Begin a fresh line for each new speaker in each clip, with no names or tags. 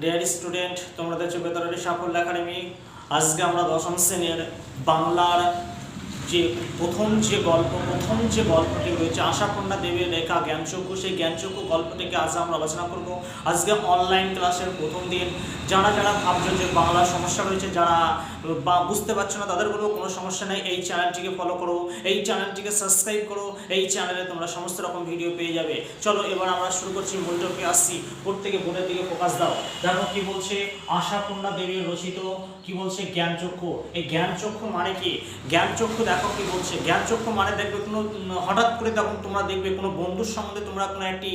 Dear student, তোমাদের চোখেতরের সাফল্য academy. আজকে আমরা দশম শ্রেণীর বাংলার যে প্রথম যে গল্পটি রয়েছে আশাপূর্ণা দেবীর লেখা জ্ঞানচক্ষু, সেই জ্ঞানচক্ষু গল্পটিকে আজ আমরা আলোচনা করব। আজকে অনলাইন ক্লাসের প্রথম দিন। যারা ভাবছেন যে বাংলার সমস্যা রয়েছে, যারা বা বুঝতে পারছো না, তাদের বলবো কোনো সমস্যা নেই, এই চ্যানেলটিকে ফলো করো, এই চ্যানেলটিকে সাবস্ক্রাইব করো, এই চ্যানেলে তোমরা সমস্ত রকম ভিডিও পেয়ে যাবে। চলো এবার আমরা শুরু করছি, মূল টপিকে আসছি। প্রত্যেকে বোর্ডের দিকে ফোকাস দাও। দেখো কি বলছে, আশাপূর্ণা দেবীর রচিত কি বলছে জ্ঞানচক্ষু। এই জ্ঞানচক্ষু মানে কি? জ্ঞানচক্ষু দেখো কি বলছে, জ্ঞানচক্ষু মানে দেখবে কোনো হঠাৎ করে তখন তোমরা দেখবে কোনো বন্ধুর সম্বন্ধে তোমরা কোনো একটি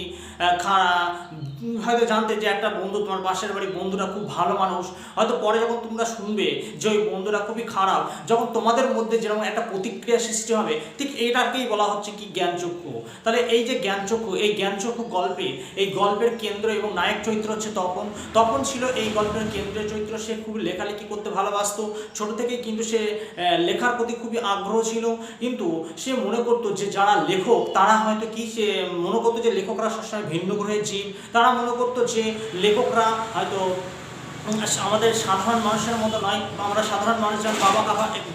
হয়তো জানতে যে একটা বন্ধু, তোমার পাশের বাড়ি বন্ধুরা খুব ভালো মানুষ, হয়তো পরে যখন তোমরা শুনবে যে ওই বন্ধুরা খুবই খারাপ, যখন তোমাদের মধ্যে যেরকম একটা প্রতিক্রিয়া সৃষ্টি হবে, ঠিক এইটাকেই বলা হচ্ছে কি জ্ঞানচক্ষু। তাহলে এই যে জ্ঞানচক্ষু, এই জ্ঞানচক্ষু গল্পে, এই গল্পের কেন্দ্র এবং নায়ক চরিত্র হচ্ছে তপন ছিল এই গল্পের কেন্দ্রীয় চরিত্র। সে খুব লেখালেখি করতে ভালোবাসতো, ছোট থেকেই কিন্তু সে লেখার প্রতি খুবই আগ্রহ ছিল। কিন্তু সে মনে করতো যে যারা লেখক তারা হয়তো কি, সে মনে করতো যে লেখকরা সবসময় ভিন্ন গ্রহের জীব। তারা মনে করতো যে লেখকরা হয়তো আমাদের সাধারণ মানুষের মতো নয়, আমরা সাধারণ মানুষ যেমন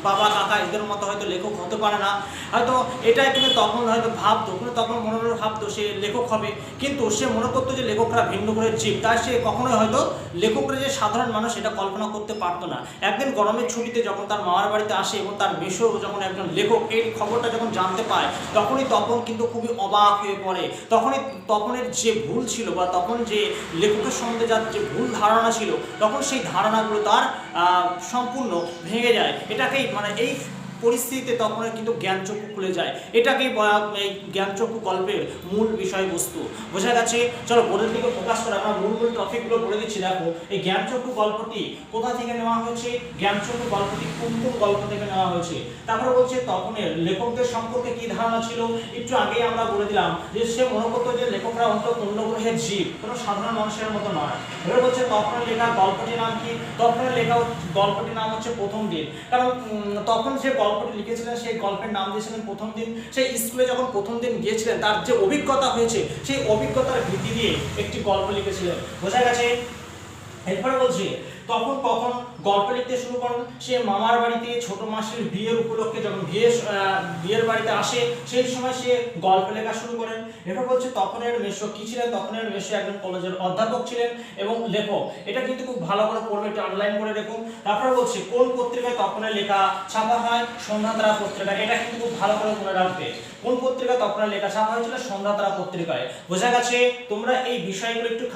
বাবা কাকা এদের মতো হয়তো লেখক হতে পারে না, হয়তো এটাই কিন্তু তখন হয়তো ভাবতো, কিন্তু তখন মনে মনে ভাবতো সে লেখক হবে। কিন্তু সে মনে করতো যে লেখকরা ভিন্ন গ্রহের জীব, তাই সে কখনোই হয়তো লেখকরা যে সাধারণ মানুষ এটা কল্পনা করতে পারতো না। একদিন গরমের ছুটিতে যখন তার মামার বাড়িতে আসে এবং তার মেসো যখন একজন লেখক এই খবরটা যখন জানতে পায়, তখনই তপন কিন্তু খুবই অবাক হয়ে পড়ে। তখনই তপনের যে ভুল ছিল, বা তখন যে লেখকের সম্বন্ধে যার যে ভুল ধারণা ছিল, তখন সেই ধারণাগুলো তার সম্পূর্ণ ভেঙে যায়। এটাকেই মানে এই পরিস্থিতিতে তপনের কিন্তু জ্ঞানচক্ষু খুলে যায়। এটাকেই এই জ্ঞানচক্ষু গল্পের মূল বিষয়বস্তু। বোঝা গেছে? চলো বোর্ডের দিকে ফোকাস করে আমরা মূল টপিকগুলো বলে দিচ্ছি। দেখো এই জ্ঞানচক্ষু গল্পটি কোথা থেকে নেওয়া হয়েছে, জ্ঞানচক্ষু গল্পটি কোন কোন গল্প থেকে নেওয়া হয়েছে। তারপরে বলছে তপনের লেখকদের সম্পর্কে কি ধারণা ছিল। একটু আগেই আমরা বলে দিলাম যে সে মনে করতো যে লেখকরা অন্য গ্রহের জীব, কোনো সাধারণ মানুষের মতো নয়। এবার বলছে তপনের লেখা গল্পটির নাম কি। তপনের লেখা গল্পটির নাম হচ্ছে প্রথম দিন। কারণ তখন যে গল্পটি লিখেছিলেন সেই গল্পের নাম দিয়েছিলেন প্রথম দিন। সেই স্কুলে যখন প্রথম দিন গিয়েছিলেন, তার যে অভিজ্ঞতা হয়েছে সেই অভিজ্ঞতার ভিত্তি দিয়ে একটি গল্প লিখেছিলেন। বোঝা গেছে? এরপরে বলছি তখন গল্প লিখতে শুরু করেন। সে মামার বাড়িতে ছোট মাসির বিয়ের উপলক্ষে যখন বিয়ের বাড়িতে আসে, সেই সময় সে গল্প লেখা শুরু করেন। এরপর বলছে তপনের মেসো কি ছিলেন। তপনের মেসো একজন কলেজের অধ্যাপক ছিলেন এবং লেখক। এটা কিন্তু খুব ভালো করে পড়বে, একটু আন্ডারলাইন করে দেখুন। তারপরে বলছে কোন পত্রিকায় তপনের লেখা ছাপা হয়। সন্ধ্যাতারা পত্রিকা। এটা কিন্তু খুব ভালো করে মনে রাখবে। কোন পত্রিকায় তপনের লেখা ছাপা হয়েছিল? সন্ধ্যাতারা পত্রিকায়। বোঝা গেছে? তোমরা এই বিষয়গুলো একটু